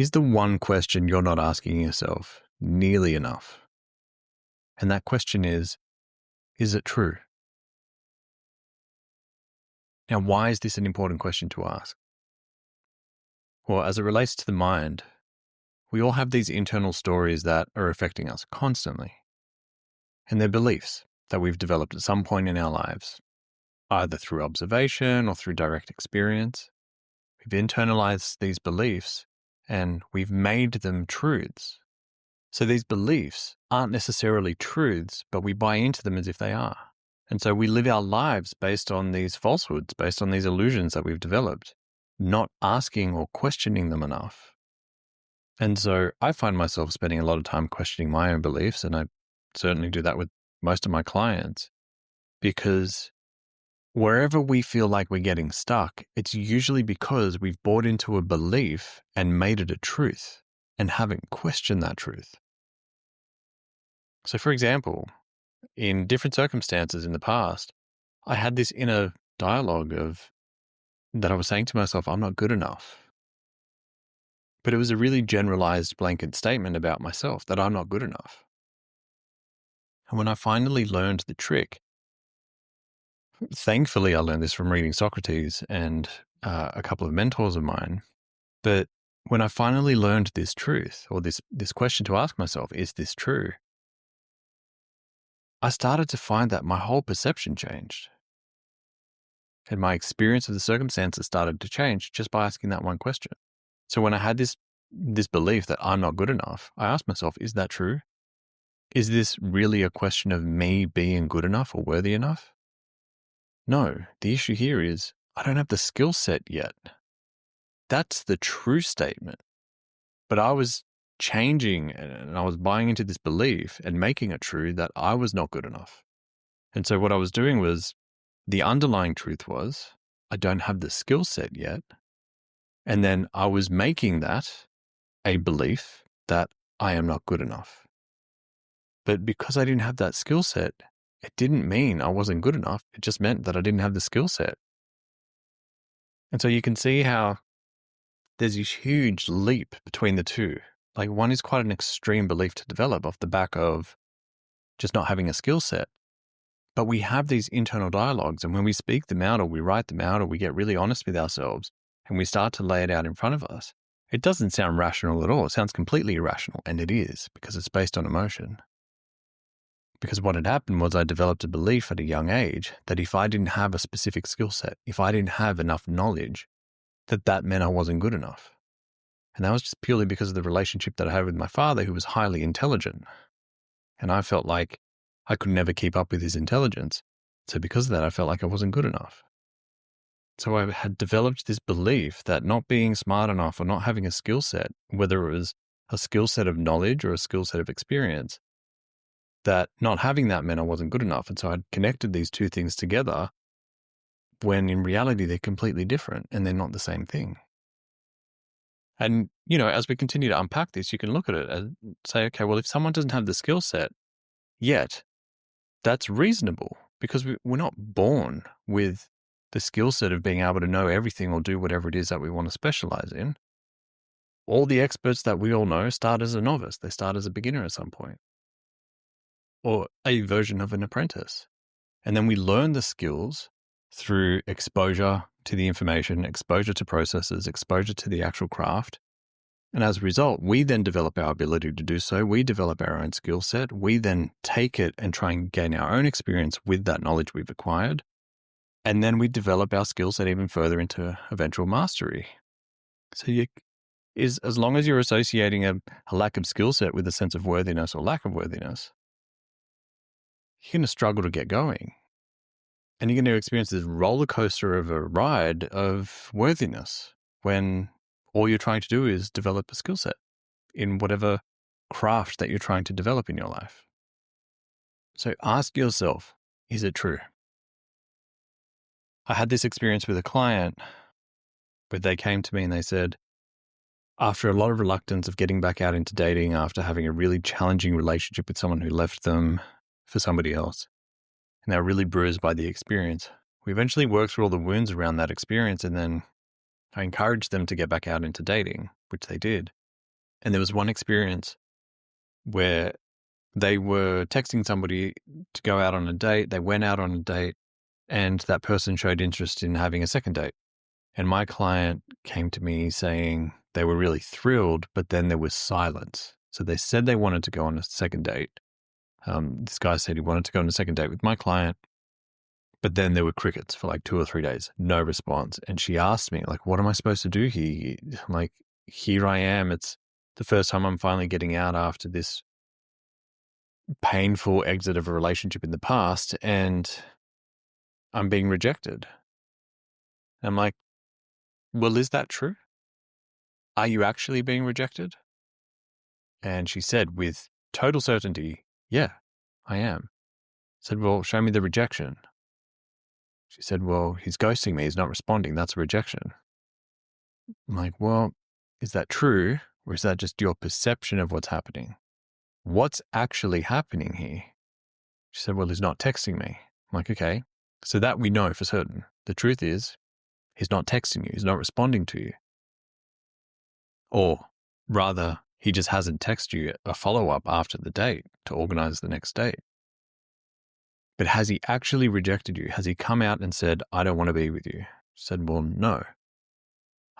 Here's the one question you're not asking yourself nearly enough. And that question is it true? Now, why is this an important question to ask? Well, as it relates to the mind, we all have these internal stories that are affecting us constantly. And they're beliefs that we've developed at some point in our lives, either through observation or through direct experience. We've internalized these beliefs and we've made them truths. So these beliefs aren't necessarily truths, but we buy into them as if they are. And so we live our lives based on these falsehoods, based on these illusions that we've developed, not asking or questioning them enough. And so I find myself spending a lot of time questioning my own beliefs, and I certainly do that with most of my clients, because wherever we feel like we're getting stuck, it's usually because we've bought into a belief and made it a truth and haven't questioned that truth. So for example, in different circumstances in the past, I had this inner dialogue that I was saying to myself, I'm not good enough. But it was a really generalized blanket statement about myself that I'm not good enough. And when I finally learned the trick, thankfully I learned this from reading Socrates and a couple of mentors of mine, but when I finally learned this truth, or this question to ask myself, is this true? I started to find that my whole perception changed. And my experience of the circumstances started to change just by asking that one question. So when I had this belief that I'm not good enough, I asked myself, is that true? Is this really a question of me being good enough or worthy enough? No, the issue here is I don't have the skill set yet. That's the true statement. But I was changing and I was buying into this belief and making it true that I was not good enough. And so what I was doing was, the underlying truth was, I don't have the skill set yet. And then I was making that a belief that I am not good enough. But because I didn't have that skill set, it didn't mean I wasn't good enough. It just meant that I didn't have the skill set. And so you can see how there's this huge leap between the two. Like, one is quite an extreme belief to develop off the back of just not having a skill set. But we have these internal dialogues, and when we speak them out or we write them out or we get really honest with ourselves and we start to lay it out in front of us, it doesn't sound rational at all. It sounds completely irrational, and it is, because it's based on emotion. Because what had happened was I developed a belief at a young age that if I didn't have a specific skill set, if I didn't have enough knowledge, that meant I wasn't good enough. And that was just purely because of the relationship that I had with my father, who was highly intelligent. And I felt like I could never keep up with his intelligence. So because of that, I felt like I wasn't good enough. So I had developed this belief that not being smart enough or not having a skill set, whether it was a skill set of knowledge or a skill set of experience, that not having that meant I wasn't good enough. And so I'd connected these two things together when in reality they're completely different and they're not the same thing. And, as we continue to unpack this, you can look at it and say, okay, well, if someone doesn't have the skill set yet, that's reasonable, because we're not born with the skill set of being able to know everything or do whatever it is that we want to specialize in. All the experts that we all know start as a novice. They start as a beginner at some point, or a version of an apprentice. And then we learn the skills through exposure to the information, exposure to processes, exposure to the actual craft. And as a result, we then develop our ability to do so. We develop our own skill set. We then take it and try and gain our own experience with that knowledge we've acquired. And then we develop our skill set even further into eventual mastery. So as long as you're associating a lack of skill set with a sense of worthiness or lack of worthiness, you're going to struggle to get going. And you're going to experience this roller coaster of a ride of worthiness when all you're trying to do is develop a skill set in whatever craft that you're trying to develop in your life. So ask yourself, is it true? I had this experience with a client where they came to me and they said, after a lot of reluctance of getting back out into dating after having a really challenging relationship with someone who left them for somebody else, and they were really bruised by the experience, we eventually worked through all the wounds around that experience, and then I encouraged them to get back out into dating, which they did. And there was one experience where they were texting somebody to go out on a date. They went out on a date and that person showed interest in having a second date. And my client came to me saying they were really thrilled, but then there was silence. So they said they wanted to go on a second date. This guy said he wanted to go on a second date with my client, but then there were crickets for like 2 or 3 days, no response. And she asked me, like, what am I supposed to do here? Like, here I am. It's the first time I'm finally getting out after this painful exit of a relationship in the past, and I'm being rejected. I'm like, well, is that true? Are you actually being rejected? And she said with total certainty, yeah, I am. I said, well, show me the rejection. She said, well, he's ghosting me. He's not responding. That's a rejection. I'm like, well, is that true? Or is that just your perception of what's happening? What's actually happening here? She said, well, he's not texting me. I'm like, okay, so that we know for certain. The truth is, he's not texting you. He's not responding to you. Or rather, he just hasn't texted you a follow-up after the date to organize the next date. But has he actually rejected you? Has he come out and said, I don't want to be with you? She said, well, no.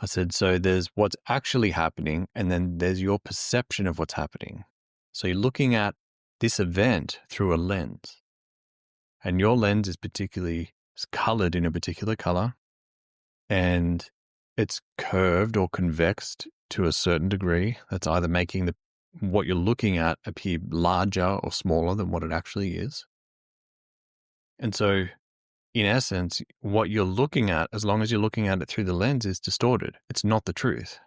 I said, so there's what's actually happening, and then there's your perception of what's happening. So you're looking at this event through a lens. And your lens is particularly colored in a particular color, and it's curved or convexed to a certain degree. That's either making what you're looking at appear larger or smaller than what it actually is. And so, in essence, what you're looking at, as long as you're looking at it through the lens, is distorted. It's not the truth.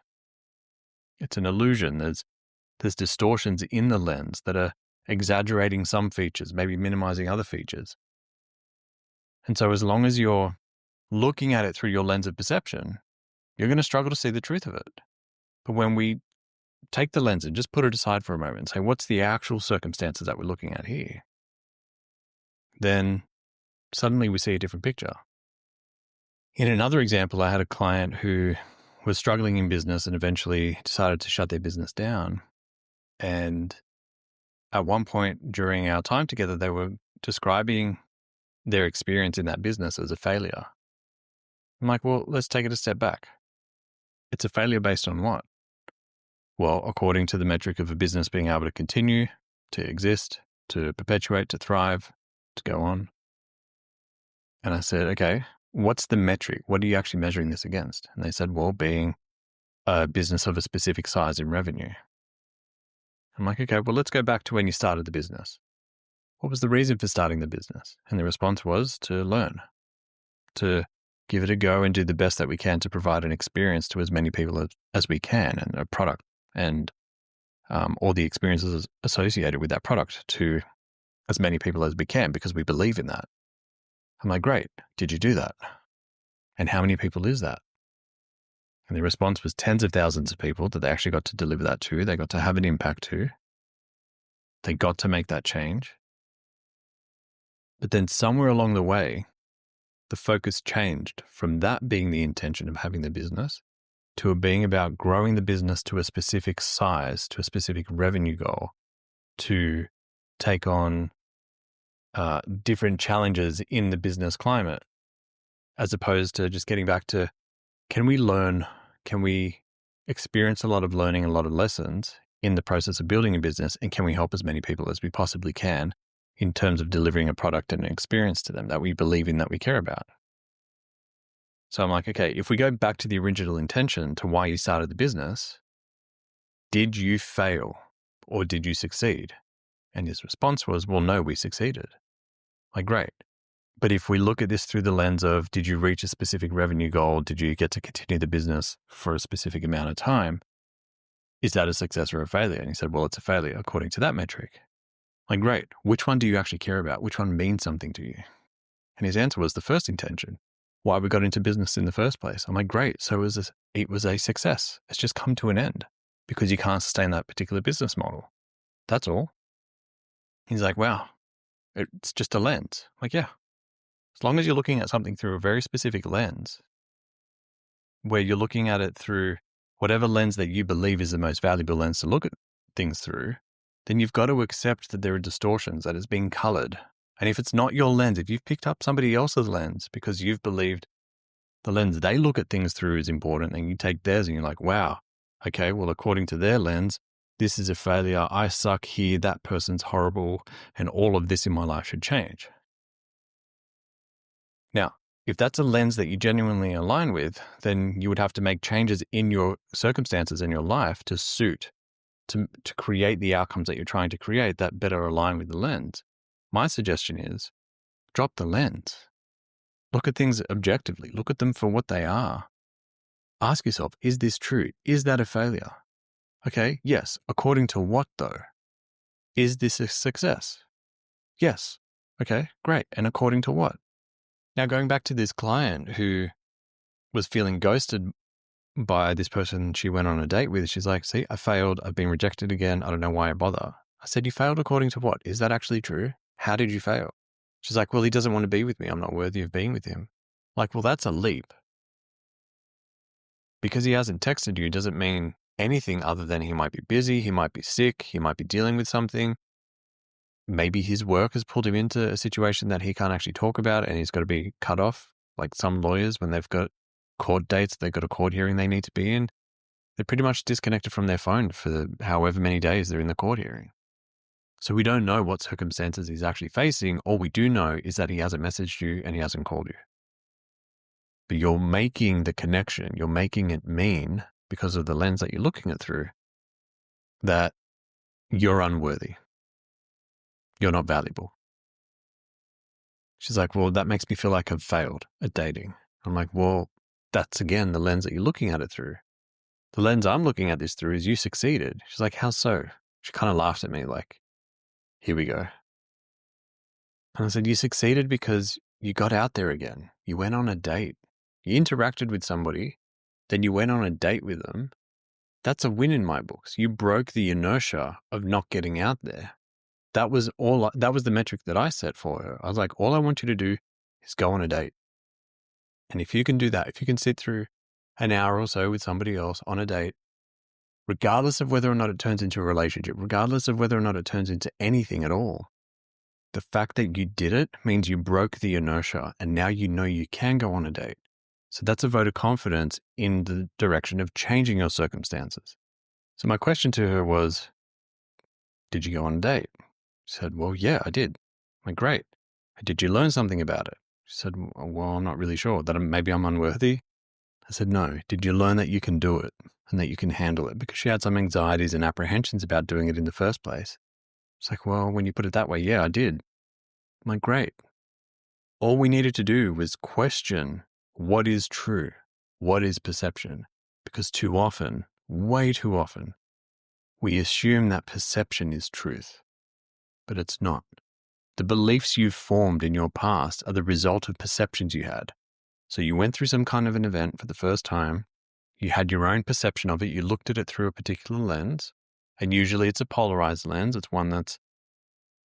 It's an illusion. There's distortions in the lens that are exaggerating some features, maybe minimizing other features. And so as long as you're looking at it through your lens of perception, you're going to struggle to see the truth of it. But when we take the lens and just put it aside for a moment and say, what's the actual circumstances that we're looking at here? Then suddenly we see a different picture. In another example, I had a client who was struggling in business and eventually decided to shut their business down. And at one point during our time together, they were describing their experience in that business as a failure. I'm like, well, let's take it a step back. It's a failure based on what? Well, according to the metric of a business being able to continue, to exist, to perpetuate, to thrive, to go on. And I said, okay, what's the metric? What are you actually measuring this against? And they said, well, being a business of a specific size in revenue. I'm like, okay, well, let's go back to when you started the business. What was the reason for starting the business? And the response was to learn, to give it a go and do the best that we can to provide an experience to as many people as we can, and a product and all the experiences associated with that product to as many people as we can, because we believe in that. I'm like, great. Did you do that? And how many people is that? And the response was tens of thousands of people that they actually got to deliver that to. They got to have an impact to. They got to make that change. But then somewhere along the way, the focus changed from that being the intention of having the business to it being about growing the business to a specific size, to a specific revenue goal, to take on different challenges in the business climate, as opposed to just getting back to, can we learn, can we experience a lot of learning, a lot of lessons in the process of building a business, and can we help as many people as we possibly can in terms of delivering a product and an experience to them that we believe in, that we care about? So I'm like, okay, if we go back to the original intention, to why you started the business, did you fail or did you succeed? And his response was, well, no, we succeeded. Like, great. But if we look at this through the lens of, did you reach a specific revenue goal? Did you get to continue the business for a specific amount of time? Is that a success or a failure? And he said, well, it's a failure according to that metric. Like, great. Which one do you actually care about? Which one means something to you? And his answer was the first intention, why we got into business in the first place. I'm like, great. So it was a success. It's just come to an end because you can't sustain that particular business model. That's all. He's like, wow, it's just a lens. I'm like, yeah. As long as you're looking at something through a very specific lens, where you're looking at it through whatever lens that you believe is the most valuable lens to look at things through, then you've got to accept that there are distortions, that it's being colored. And if it's not your lens, if you've picked up somebody else's lens because you've believed the lens they look at things through is important, and you take theirs and you're like, wow, okay, well, according to their lens, this is a failure. I suck here. That person's horrible. And all of this in my life should change. Now, if that's a lens that you genuinely align with, then you would have to make changes in your circumstances in your life to suit, to create the outcomes that you're trying to create that better align with the lens. My suggestion is drop the lens. Look at things objectively. Look at them for what they are. Ask yourself, is this true? Is that a failure? Okay, yes. According to what though? Is this a success? Yes. Okay, great. And according to what? Now, going back to this client who was feeling ghosted by this person she went on a date with, she's like, see, I failed. I've been rejected again. I don't know why I bother. I said, you failed according to what? Is that actually true? How did you fail? She's like, well, he doesn't want to be with me. I'm not worthy of being with him. Like, well, that's a leap. Because he hasn't texted you doesn't mean anything other than he might be busy, he might be sick, he might be dealing with something. Maybe his work has pulled him into a situation that he can't actually talk about and he's got to be cut off. Like some lawyers, when they've got court dates, they've got a court hearing they need to be in, they're pretty much disconnected from their phone for however many days they're in the court hearing. So we don't know what circumstances he's actually facing. All we do know is that he hasn't messaged you and he hasn't called you. But you're making the connection, you're making it mean, because of the lens that you're looking at through, that you're unworthy. You're not valuable. She's like, well, that makes me feel like I've failed at dating. I'm like, well, that's again the lens that you're looking at it through. The lens I'm looking at this through is you succeeded. She's like, how so? She kind of laughed at me like, here we go. And I said, you succeeded because you got out there again. You went on a date. You interacted with somebody, then you went on a date with them. That's a win in my books. You broke the inertia of not getting out there. That was the metric that I set for her. I was like, all I want you to do is go on a date. And if you can do that, if you can sit through an hour or so with somebody else on a date, regardless of whether or not it turns into a relationship, regardless of whether or not it turns into anything at all, the fact that you did it means you broke the inertia and now you know you can go on a date. So that's a vote of confidence in the direction of changing your circumstances. So my question to her was, did you go on a date? She said, well, yeah, I did. I'm like, great. Did you learn something about it? She said, well, I'm not really sure. That maybe I'm unworthy? I said, no. Did you learn that you can do it and that you can handle it? Because she had some anxieties and apprehensions about doing it in the first place. It's like, well, when you put it that way, yeah, I did. I'm like, great. All we needed to do was question what is true, what is perception? Because too often, way too often, we assume that perception is truth, but it's not. The beliefs you've formed in your past are the result of perceptions you had. So you went through some kind of an event for the first time, you had your own perception of it, you looked at it through a particular lens, and usually it's a polarized lens. It's one that's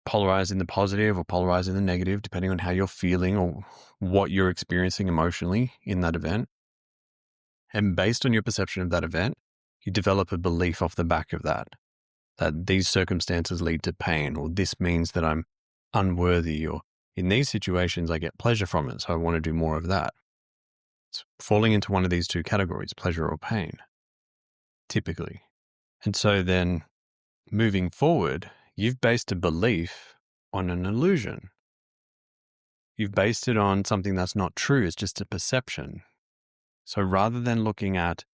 polarized in the positive or polarized in the negative, depending on how you're feeling or what you're experiencing emotionally in that event. And based on your perception of that event, you develop a belief off the back of that these circumstances lead to pain, or this means that I'm unworthy, or in these situations, I get pleasure from it, so I want to do more of that. It's falling into one of these two categories, pleasure or pain, typically. And so then moving forward, you've based a belief on an illusion. You've based it on something that's not true. It's just a perception. So rather than looking at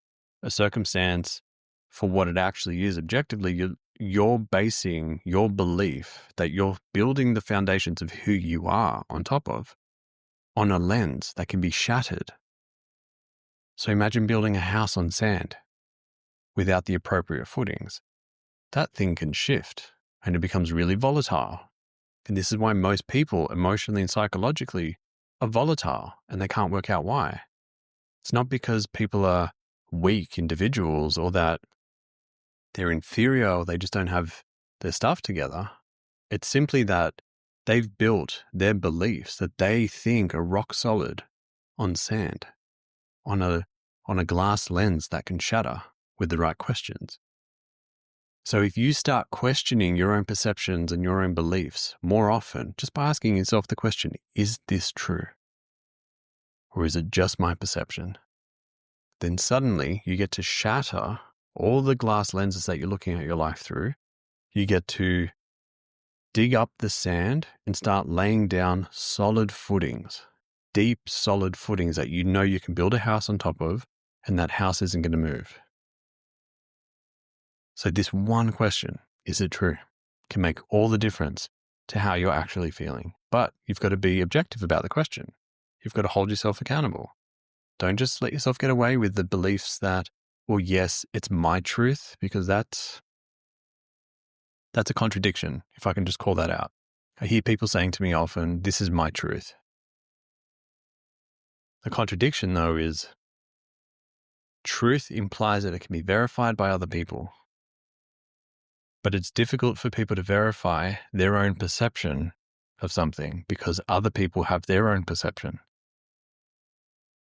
a circumstance for what it actually is objectively, you're basing your belief that you're building the foundations of who you are on top of on a lens that can be shattered. So imagine building a house on sand without the appropriate footings. That thing can shift and it becomes really volatile. And this is why most people emotionally and psychologically are volatile and they can't work out why. It's not because people are weak individuals or that they're inferior or they just don't have their stuff together. It's simply that they've built their beliefs that they think are rock solid on sand, on a glass lens that can shatter. with the right questions. So if you start questioning your own perceptions and your own beliefs more often, just by asking yourself the question, is this true? Or is it just my perception? Then suddenly you get to shatter all the glass lenses that you're looking at your life through. You get to dig up the sand and start laying down solid footings, deep, solid footings that you know you can build a house on top of, and that house isn't going to move. So this one question, is it true, can make all the difference to how you're actually feeling. But you've got to be objective about the question. You've got to hold yourself accountable. Don't just let yourself get away with the beliefs that, well, yes, it's my truth, because that's a contradiction, if I can just call that out. I hear people saying to me often, this is my truth. The contradiction, though, is truth implies that it can be verified by other people. But it's difficult for people to verify their own perception of something because other people have their own perception.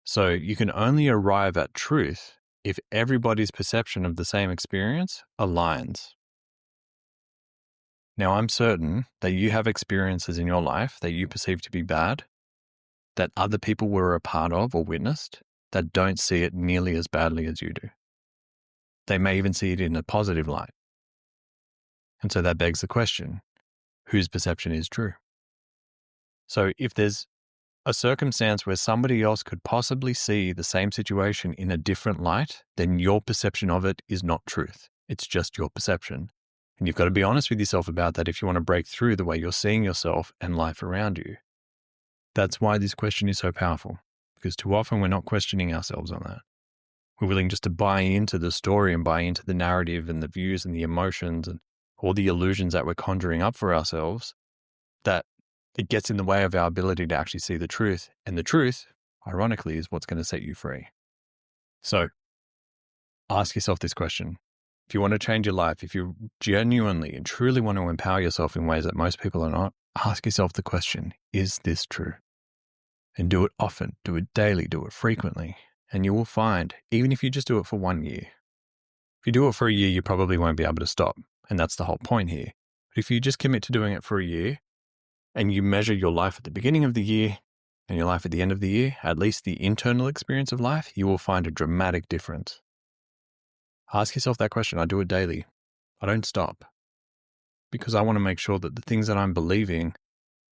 So you can only arrive at truth if everybody's perception of the same experience aligns. Now, I'm certain that you have experiences in your life that you perceive to be bad, that other people were a part of or witnessed, that don't see it nearly as badly as you do. They may even see it in a positive light. And so that begs the question, whose perception is true? So if there's a circumstance where somebody else could possibly see the same situation in a different light, then your perception of it is not truth. It's just your perception. And you've got to be honest with yourself about that if you want to break through the way you're seeing yourself and life around you. That's why this question is so powerful, because too often we're not questioning ourselves on that. We're willing just to buy into the story and buy into the narrative and the views and the emotions and all the illusions that we're conjuring up for ourselves, that it gets in the way of our ability to actually see the truth. And the truth, ironically, is what's going to set you free. So ask yourself this question. If you want to change your life, if you genuinely and truly want to empower yourself in ways that most people are not, ask yourself the question, is this true? And do it often, do it daily, do it frequently. And you will find, even if you just do it for 1 year, if you do it for a year, you probably won't be able to stop. And that's the whole point here. But if you just commit to doing it for a year and you measure your life at the beginning of the year and your life at the end of the year, at least the internal experience of life, you will find a dramatic difference. Ask yourself that question. I do it daily. I don't stop because I want to make sure that the things that I'm believing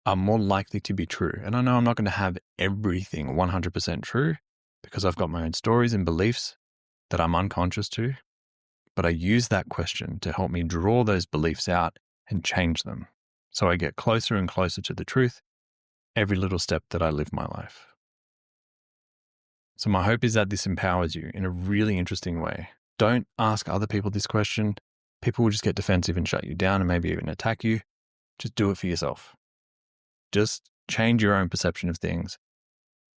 are more likely to be true. And I know I'm not going to have everything 100% true because I've got my own stories and beliefs that I'm unconscious to. But I use that question to help me draw those beliefs out and change them. So I get closer and closer to the truth every little step that I live my life. So my hope is that this empowers you in a really interesting way. Don't ask other people this question. People will just get defensive and shut you down and maybe even attack you. Just do it for yourself. Just change your own perception of things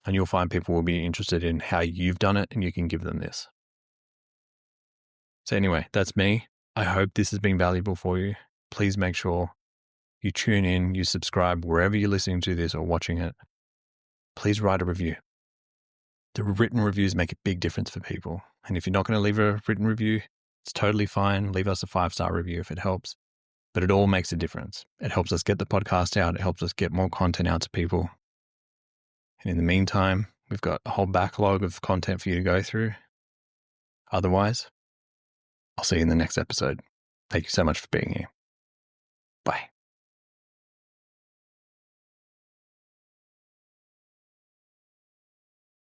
and you'll find people will be interested in how you've done it and you can give them this. So anyway, that's me. I hope this has been valuable for you. Please make sure you tune in, you subscribe wherever you're listening to this or watching it. Please write a review. The written reviews make a big difference for people. And if you're not going to leave a written review, it's totally fine. Leave us a 5-star review if it helps. But it all makes a difference. It helps us get the podcast out. It helps us get more content out to people. And in the meantime, we've got a whole backlog of content for you to go through. Otherwise, I'll see you in the next episode. Thank you so much for being here. Bye.